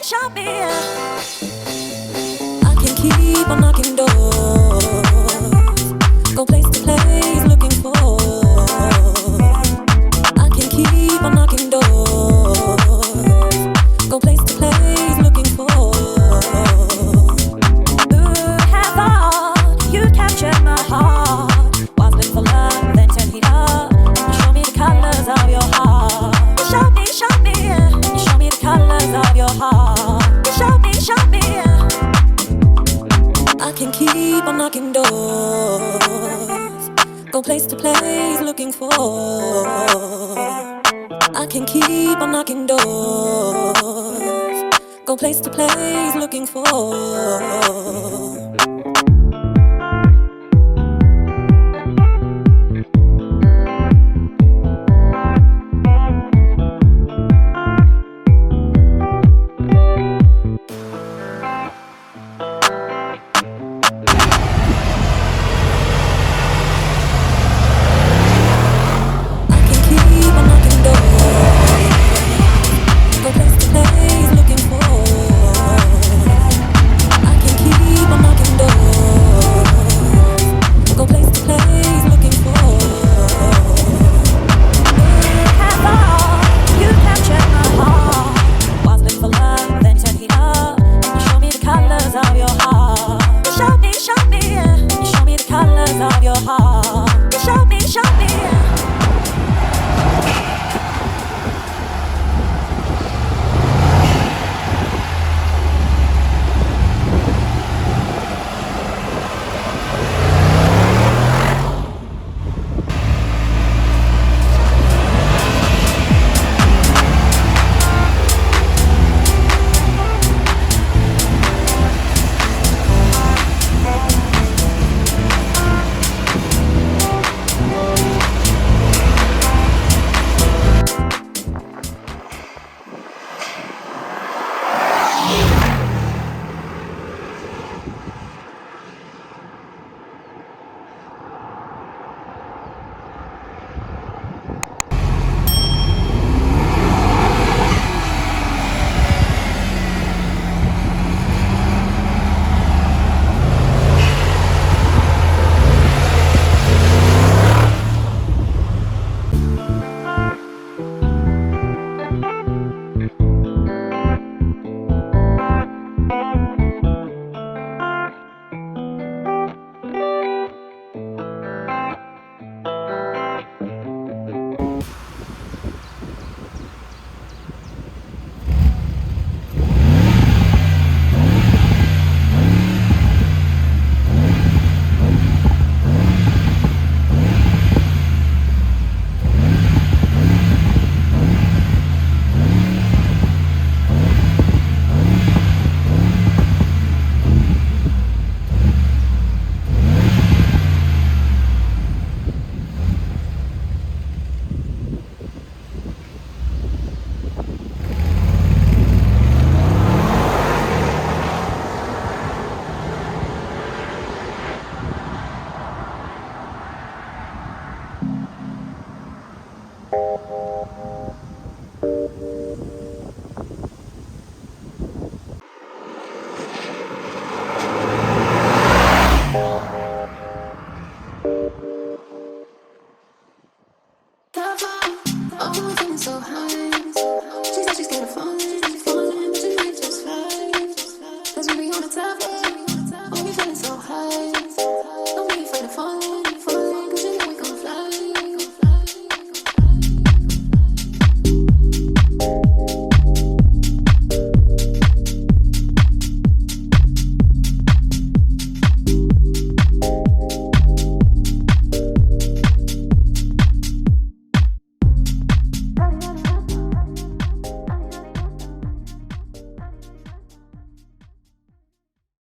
show me. I can keep on knocking doors, go place to place looking for. I can keep on knocking doors, go place to place looking for. Who had thought you'd capture my heart? Was looking for love, then turn it up. Show me the colors of your heart. Show me, show me. Show me the colors of your heart. Show me, show me. I can keep on knocking doors, go place to place looking for. I can keep on knocking doors, go place to place looking for.